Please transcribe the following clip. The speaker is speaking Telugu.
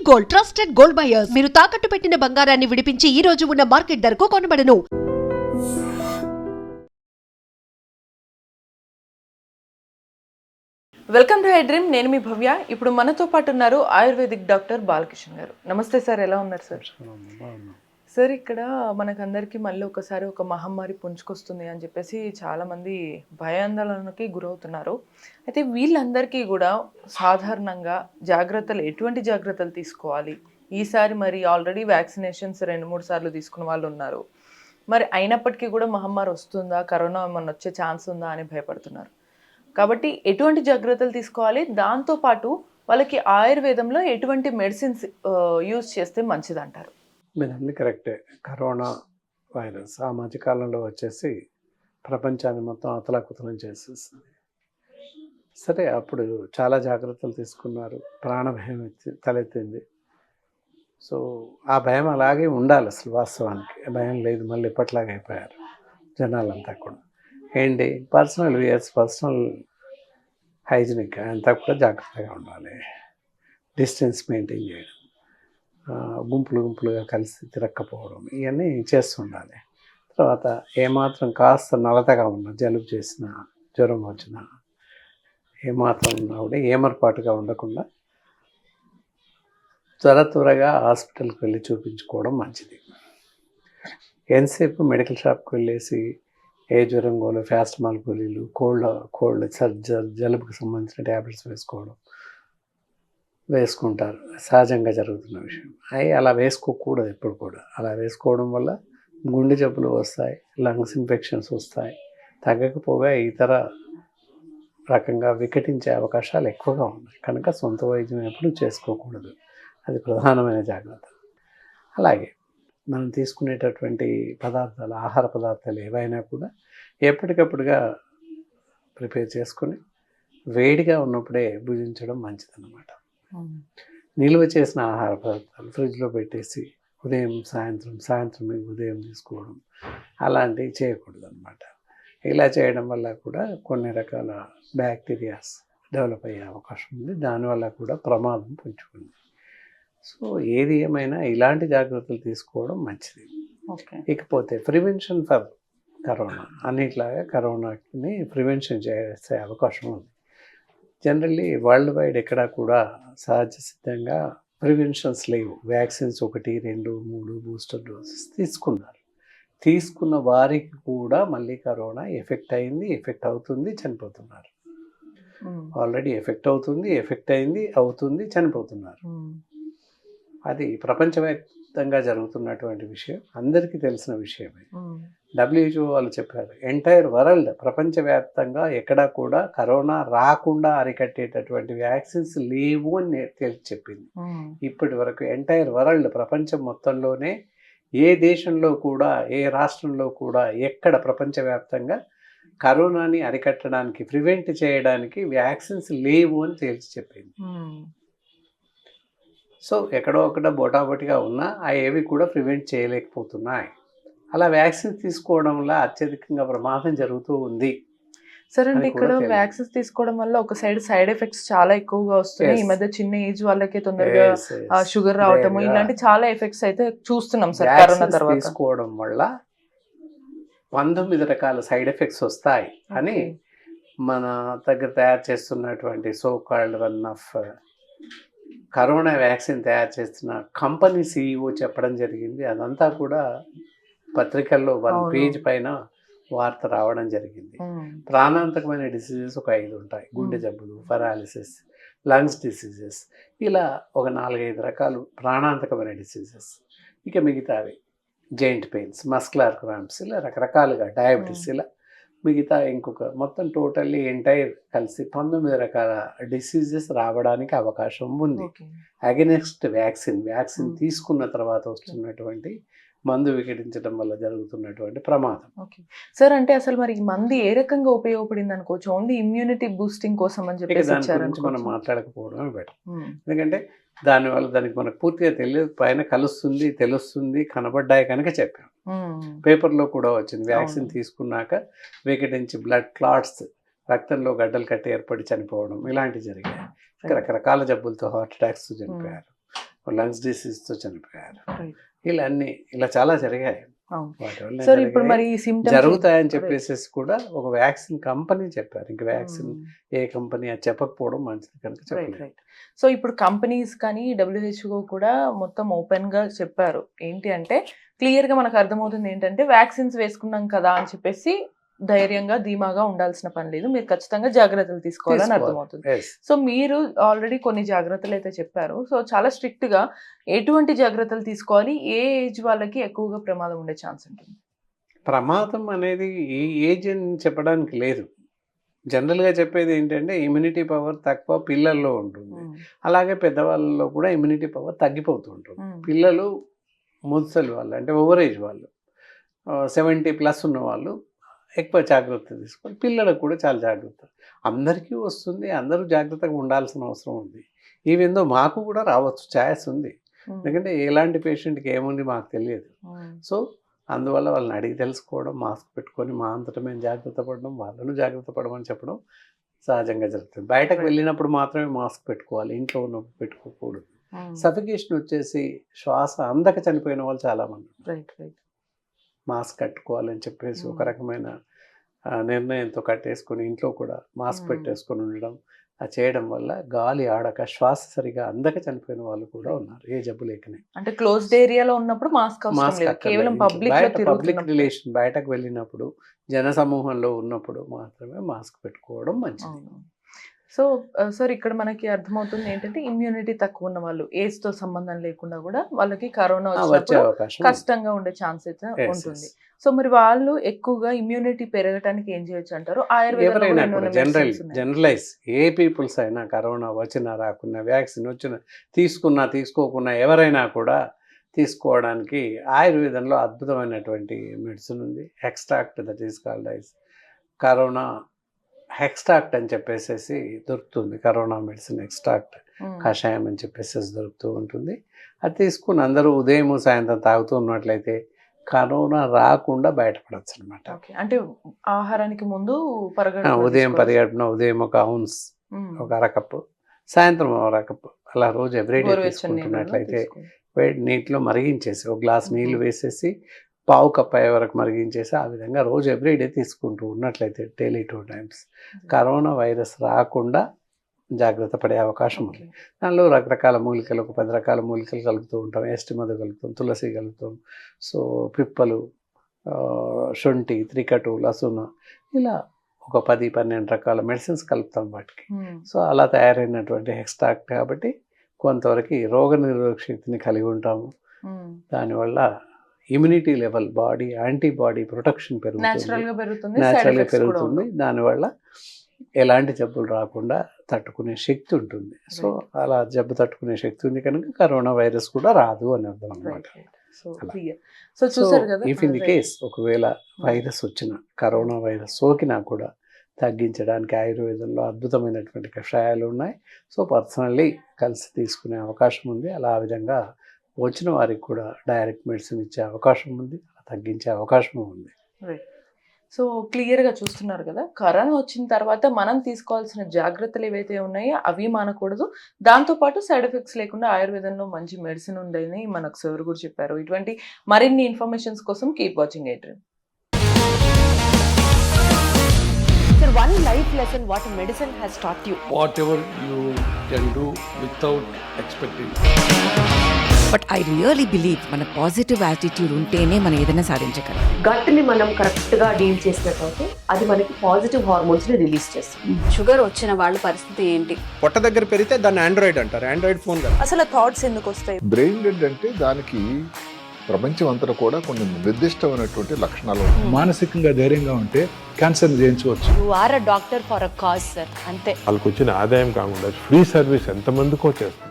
Gold, trusted gold buyers. మీరు తాకట్టు పెట్టిన బంగారాన్ని విడిపించి ఈ రోజు ఉన్న మార్కెట్ ధరకు కొనబడను. Welcome to I dream. నేను మీ భవ్య. ఇప్పుడు మనతో పాటు ఉన్నారు ఆయుర్వేదిక్ డాక్టర్ బాలకిషన్ గారు. నమస్తే సార్, ఎలా ఉన్నారు సార్? సార్, ఇక్కడ మనకందరికీ మళ్ళీ ఒకసారి ఒక మహమ్మారి పుంజుకొస్తుంది అని చెప్పేసి చాలామంది భయాందోళనకి గురవుతున్నారు. అయితే వీళ్ళందరికీ కూడా సాధారణంగా ఎటువంటి జాగ్రత్తలు తీసుకోవాలి? ఈసారి మరి ఆల్రెడీ వ్యాక్సినేషన్స్ 2-3 సార్లు తీసుకున్న వాళ్ళు ఉన్నారు. మరి అయినప్పటికీ కూడా మహమ్మారి వస్తుందా, కరోనా ఏమన్నా వచ్చే ఛాన్స్ ఉందా అని భయపడుతున్నారు. కాబట్టి ఎటువంటి జాగ్రత్తలు తీసుకోవాలి? దాంతోపాటు వాళ్ళకి ఆయుర్వేదంలో ఎటువంటి మెడిసిన్స్ యూజ్ చేస్తే మంచిది అంటారు? మీరు అన్ని కరెక్టే. కరోనా వైరస్ ఆ మధ్యకాలంలో వచ్చేసి ప్రపంచాన్ని మొత్తం అతలాకుతలం చేసేసింది. సరే, అప్పుడు చాలా జాగ్రత్తలు తీసుకున్నారు, ప్రాణ భయం తలెత్తింది. సో ఆ భయం అలాగే ఉండాలి. అసలు వాస్తవానికి భయం లేదు, మళ్ళీ ఎప్పట్లాగా అయిపోయారు జనాలంతా కూడా. ఏంటి, పర్సనల్ హైజీనిక్ అంతా కూడా జాగ్రత్తగా ఉండాలి. డిస్టెన్స్ మెయింటైన్ చేయడం, గుంపులుగా కలిసి తిరక్కపోవడం, ఇవన్నీ చేస్తుండాలి. తర్వాత ఏమాత్రం కాస్త నలతగా ఉన్నా, జలుబు చేసిన, జ్వరం వచ్చినా, ఏమాత్రం ఉన్నా కూడా ఏమరపాటుగా ఉండకుండా త్వరగా హాస్పిటల్కి వెళ్ళి చూపించుకోవడం మంచిది. ఎంతసేపు మెడికల్ షాప్కి వెళ్ళేసి ఏ జ్వరం గోలు, ఫ్యాస్టమాల్ గోళీలు, కోల్డ్ జలుబుకి సంబంధించిన ట్యాబ్లెట్స్ వేసుకుంటారు. సహజంగా జరుగుతున్న విషయం. అలా వేసుకోకూడదు ఎప్పుడు కూడా. అలా వేసుకోవడం వల్ల గుండె జబ్బులు వస్తాయి, లంగ్స్ ఇన్ఫెక్షన్స్ వస్తాయి, తగ్గకపోగా ఇతర రకంగా వికటించే అవకాశాలు ఎక్కువగా ఉన్నాయి. కనుక సొంత వైద్యం ఎప్పుడు చేసుకోకూడదు. అది ప్రధానమైన జాగ్రత్త. అలాగే మనం తీసుకునేటటువంటి పదార్థాలు, ఆహార పదార్థాలు ఏవైనా కూడా ఎప్పటికప్పుడుగా ప్రిపేర్ చేసుకొని వేడిగా ఉన్నప్పుడే భుజించడం మంచిదన్నమాట. నిల్వ చేసిన ఆహార పదార్థాలు ఫ్రిడ్జ్లో పెట్టేసి సాయంత్రం ఉదయం తీసుకోవడం అలాంటివి చేయకూడదు అన్నమాట. ఇలా చేయడం వల్ల కూడా కొన్ని రకాల బ్యాక్టీరియాస్ డెవలప్ అయ్యే అవకాశం ఉంది. దానివల్ల కూడా ప్రమాదం పుంజుకుంది. సో ఏది ఏమైనా ఇలాంటి జాగ్రత్తలు తీసుకోవడం మంచిది. ఇకపోతే ప్రివెన్షన్ ఫర్ కరోనా, అన్నిట్లాగా కరోనాని ప్రివెన్షన్ చేసే అవకాశం ఉంది. జనరల్లీ వరల్డ్ వైడ్ ఎక్కడా కూడా సహజ సిద్ధంగా ప్రివెన్షన్స్ లేవు. వ్యాక్సిన్స్ 1, 2, 3 బూస్టర్ డోసెస్ తీసుకున్న వారికి కూడా మళ్ళీ కరోనా ఎఫెక్ట్ అవుతుంది, చనిపోతున్నారు. ఆల్రెడీ ఎఫెక్ట్ అవుతుంది, చనిపోతున్నారు. అది ప్రపంచవ్యాప్తంగా జరుగుతున్నటువంటి విషయం, అందరికీ తెలిసిన విషయమే. WHO వాళ్ళు చెప్పారు, ఎంటైర్ వరల్డ్, ప్రపంచవ్యాప్తంగా ఎక్కడా కూడా కరోనా రాకుండా అరికట్టేటటువంటి వ్యాక్సిన్స్ లేవు అని తేల్చి చెప్పింది. ఇప్పటి వరకు ఎంటైర్ వరల్డ్, ప్రపంచం మొత్తంలోనే ఏ దేశంలో కూడా, ఏ రాష్ట్రంలో కూడా ఎక్కడ ప్రపంచవ్యాప్తంగా కరోనాని అరికట్టడానికి, ప్రివెంట్ చేయడానికి వ్యాక్సిన్స్ లేవు అని తేల్చి చెప్పింది. సో ఎక్కడో ఒకట బోటాబోటిగా ఉన్నా అవి కూడా ప్రివెంట్ చేయలేకపోతున్నాయి. అలా వ్యాక్సిన్స్ తీసుకోవడం వల్ల అత్యధికంగా ప్రమాదం జరుగుతూ ఉంది. సరే అండి, ఇక్కడ వ్యాక్సిన్స్ తీసుకోవడం వల్ల ఒక సైడ్ ఎఫెక్ట్స్ చాలా ఎక్కువగా వస్తున్నాయి. ఈ మధ్య చిన్న ఏజ్ వాళ్ళకి తొందరగా షుగర్ రావటము, ఇలాంటి చాలా ఎఫెక్ట్స్ అయితే చూస్తున్నాం సార్ కరోనా తర్వాత. తీసుకోవడం వల్ల 19 రకాల సైడ్ ఎఫెక్ట్స్ వస్తాయి అని మన దగ్గర తయారు చేస్తున్నటువంటి so called one of corona vaccine తయారు చేస్తున్న కంపెనీ CEO చెప్పడం జరిగింది. అదంతా కూడా పత్రికల్లో 1 పేజ్ పైన వార్త రావడం జరిగింది. ప్రాణాంతకమైన డిసీజెస్ ఒక 5 ఉంటాయి. గుండె జబ్బులు, పెరాలిసిస్, లంగ్స్ డిసీజెస్, ఇలా ఒక 4-5 రకాలు ప్రాణాంతకమైన డిసీజెస్. ఇక మిగతావి జాయింట్ పెయిన్స్, మస్కులర్ క్రాంప్స్, ఇలా రకరకాలుగా, డయాబెటీస్, ఇలా మిగతా ఇంకొక మొత్తం టోటల్లీ ఎంటైర్ కలిసి 19 రకాల డిసీజెస్ రావడానికి అవకాశం ఉంది. అగెనెస్ట్ వ్యాక్సిన్ తీసుకున్న తర్వాత వస్తున్నటువంటి మందు వికటించడం వల్ల జరుగుతున్నటువంటి ప్రమాదం. సార్, అంటే అసలు మరి ఈ మందు ఏ రకంగా ఉపయోగపడింది అనుకోవచ్చు? ఓన్లీ ఇమ్యూనిటీ బూస్టింగ్ కోసం అని చెప్పేసి దాని గురించి మనం మాట్లాడకపోవడమే బెటర్. ఎందుకంటే దానికి మనకు పూర్తిగా తెలియదు. పైన తెలుస్తుంది, కనబడ్డాయి కనుక చెప్పాం. పేపర్లో కూడా వచ్చింది, వ్యాక్సిన్ తీసుకున్నాక వికటించి బ్లడ్ క్లాట్స్, రక్తంలో గడ్డలు కట్టి ఏర్పడి చనిపోవడం, ఇలాంటివి జరిగాయి. రకరకాల జబ్బులతో, హార్ట్ అటాక్స్ చనిపోయారు. లంగ్స్ డిసీజ్తో చనిపోయారు. రైట్. ఇలా చాలా జరిగాయి. అవును. వాటి వల్ల సార్ ఇప్పుడు జరిగాయి. మరి ఈ సిమ్టమ్స్ జరుగుతాయని చెప్పేసి కూడా ఒక వ్యాక్సిన్ కంపెనీ చెప్పారు. ఇంక వ్యాక్సిన్ ఏ కంపెనీ అది చెప్పకపోవడం మంచిది కనుక రైట్ చెప్పలేదు. రైట్. సో ఇప్పుడు కంపెనీస్ కానీ WHO కూడా మొత్తం ఓపెన్ గా చెప్పారు. ఏంటి అంటే క్లియర్ గా మనకు అర్థమవుతుంది ఏంటంటే వ్యాక్సిన్స్ వేసుకున్నాం కదా అని చెప్పేసి ధైర్యంగా ధీమాగా ఉండాల్సిన పని లేదు, మీరు ఖచ్చితంగా జాగ్రత్తలు తీసుకోవాలని అర్థమవుతుంది. Yes. సో మీరు ఆల్రెడీ కొన్ని జాగ్రత్తలు అయితే చెప్పారు. సో చాలా స్ట్రిక్ట్ గా ఎటువంటి జాగ్రత్తలు తీసుకోవాలి, ఏ ఏజ్ వాళ్ళకి ఎక్కువగా ప్రమాదం ఉండే ఛాన్స్ ఉంటుంది? ప్రమాదం అనేది ఈ ఏజ్ అని చెప్పడానికి లేదు. జనరల్గా చెప్పేది ఏంటంటే ఇమ్యూనిటీ పవర్ తక్కువ పిల్లల్లో ఉంటుంది, అలాగే పెద్దవాళ్ళలో కూడా ఇమ్యూనిటీ పవర్ తగ్గిపోతూ ఉంటుంది. పిల్లలు ముసలి వాళ్ళు అంటే ఓవర్ ఏజ్ వాళ్ళు 70+ ఉన్న వాళ్ళు ఎక్కువ జాగ్రత్త తీసుకోవాలి. పిల్లలకు కూడా చాలా జాగ్రత్త. అందరికీ వస్తుంది, అందరూ జాగ్రత్తగా ఉండాల్సిన అవసరం ఉంది. ఈవెందో మాకు కూడా రావచ్చు, ఛాయిస్ ఉంది. ఎందుకంటే ఎలాంటి పేషెంట్కి ఏముంది మాకు తెలియదు. సో అందువల్ల వాళ్ళని అడిగి తెలుసుకోవడం, మాస్క్ పెట్టుకొని మా అంతటా మేము జాగ్రత్త పడడం, వాళ్ళను జాగ్రత్త పడమని చెప్పడం సహజంగా జరుగుతుంది. బయటకు వెళ్ళినప్పుడు మాత్రమే మాస్క్ పెట్టుకోవాలి, ఇంట్లో ఉన్నప్పుడు పెట్టుకోకూడదు. సఫికేషన్ వచ్చేసి శ్వాస అందక చనిపోయిన వాళ్ళు చాలామంది రైట్ రైట్. మాస్క్ కట్టుకోవాలని చెప్పేసి ఒక రకమైన నిర్ణయంతో కట్టేసుకొని ఇంట్లో కూడా మాస్క్ పెట్టేసుకొని ఉండడం, అది చేయడం వల్ల గాలి ఆడక శ్వాస సరిగా అందక చనిపోయిన వాళ్ళు కూడా ఉన్నారు, ఏ జబ్బు లేకనే. అంటే క్లోజ్డ్ ఏరియాలో ఉన్నప్పుడు మాస్క్ కేవలం పబ్లిక్ రిలేషన్ బయటకు వెళ్ళినప్పుడు జన సమూహంలో ఉన్నప్పుడు మాత్రమే మాస్క్ పెట్టుకోవడం మంచిది. సో సార్ ఇక్కడ మనకి అర్థమవుతుంది ఏంటంటే ఇమ్యూనిటీ తక్కువ ఉన్న వాళ్ళు ఏజ్ తో సంబంధం లేకుండా కూడా వాళ్ళకి కరోనా వచ్చే వచ్చినప్పుడు అవకాశం కష్టంగా ఉండే ఛాన్స్ అయితే ఉంటుంది. సో మరి వాళ్ళు ఎక్కువగా ఇమ్యూనిటీ పెరగడానికి ఏం చేయొచ్చు అంటారు? ఎవరైనా కూడా జనరలైజ్ ఏ పీపుల్స్ అయినా కరోనా వచ్చినా రాకున్నా, వ్యాక్సిన్ వచ్చినా తీసుకున్నా తీసుకోకున్నా ఎవరైనా కూడా తీసుకోవడానికి ఆయుర్వేదంలో అద్భుతమైనటువంటి మెడిసిన్ ఉంది. Extract that is called ice corona extract అని చెప్పేసి దొరుకుతుంది. కరోనా మెడిసిన్ ఎక్స్ట్రాక్ట్ కషాయం అని చెప్పేసి దొరుకుతూ ఉంటుంది. అది తీసుకుని అందరూ ఉదయం సాయంత్రం తాగుతూ ఉన్నట్లయితే కరోనా రాకుండా బయటపడచ్చు అనమాట. అంటే ఆహారానికి ముందు ఉదయం పరిగెడుపున ఉదయం ఒక ఔన్స్ ఒక అరకప్పు, సాయంత్రం అరకప్పు, అలా రోజు ఎవ్రీడే తీసుకుంటున్నట్లయితే వేడి నీటిలో మరిగించేసి ఒక గ్లాస్ నీళ్లు వేసేసి పావు కప్ అయ్యే వరకు మరిగించేసి ఆ విధంగా రోజు ఎవ్రీడే తీసుకుంటూ ఉన్నట్లయితే డైలీ 2 times కరోనా వైరస్ రాకుండా జాగ్రత్త పడే అవకాశం ఉంది. దానిలో రకరకాల మూలికలు, ఒక 10 రకాల మూలికలు కలుపుతూ ఉంటాం. ఎస్టిమదు కలుపుతాం, తులసి కలుపుతాం, సో పిప్పలు, శొంఠి, త్రికటు, లసున, ఇలా ఒక 10-12 రకాల మెడిసిన్స్ కలుపుతాం వాటికి. సో అలా తయారైనటువంటి ఎక్స్ట్రాక్ట్ కాబట్టి కొంతవరకు రోగ నిరోధక శక్తిని కలిగి ఉంటాము. దానివల్ల immunity level, body antibody protection న్యాచురల్గా పెరుగుతుంది. దానివల్ల ఎలాంటి జబ్బులు రాకుండా తట్టుకునే శక్తి ఉంటుంది. సో అలా జబ్బు తట్టుకునే శక్తి ఉంది కనుక కరోనా వైరస్ కూడా రాదు అని అర్థం అనమాట. ఇఫ్ ఇన్ ది కేస్ ఒకవేళ వైరస్ వచ్చిన, కరోనా వైరస్ సోకినా కూడా తగ్గించడానికి ఆయుర్వేదంలో అద్భుతమైనటువంటి కషాయాలు ఉన్నాయి. సో పర్సనల్లీ కలిసి తీసుకునే అవకాశం ఉంది. అలా ఆ విధంగా వచ్చిన వారికి కూడా డైరెక్ట్ మెడిసిన్ ఇచ్చే అవకాశం ఉంది, తగ్గించే అవకాశం ఉంది. సో క్లియర్గా చూస్తున్నారు కదా, కరోనా వచ్చిన తర్వాత మనం తీసుకోవాల్సిన జాగ్రత్తలు ఏవైతే ఉన్నాయో అవి మానకూడదు. దాంతోపాటు సైడ్ ఎఫెక్ట్స్ లేకుండా ఆయుర్వేదంలో మంచి మెడిసిన్ ఉందని మనకు సార్ కూడా చెప్పారు. ఇటువంటి మరిన్ని ఇన్ఫర్మేషన్స్ కోసం keep watching A-Dream. Sir, one life lesson what medicine has taught you. Whatever you can do without expecting. But I really believe మన పాజిటివ్ యాటిట్యూడ్ ఉంటేనే మనం ఏదైనా సాధించగలం. గట్ని మనం కరెక్ట్గా డీల్ చేసినట్లయితే అది మనకి పాజిటివ్ హార్మోన్స్ని రిలీజ్ చేస్తుంది. షుగర్ వచ్చిన వాళ్ళ పరిస్థితి ఏంటి? పొట్ట దగ్గర పెరిగితే దాన్ని ఆండ్రాయిడ్ అంటారు, ఆండ్రాయిడ్ ఫోన్ కదా. అసలు థాట్స్ ఎందుకు వస్తాయి? బ్రెయిన్ డెడ్ అంటే దానికి ప్రపంచం అంతా కూడా కొన్ని నిర్దిష్టమైనటువంటి లక్షణాలు ఉంటాయి. మానసికంగా ధైర్యంగా ఉంటే క్యాన్సర్ జయించవచ్చు. You are a doctor for a cause sir, అంతే. వాళ్ళకి వచ్చిన ఆదాయం కాకుండా ఫ్రీ సర్వీస్ ఎంతమందికో చేస్తుంది.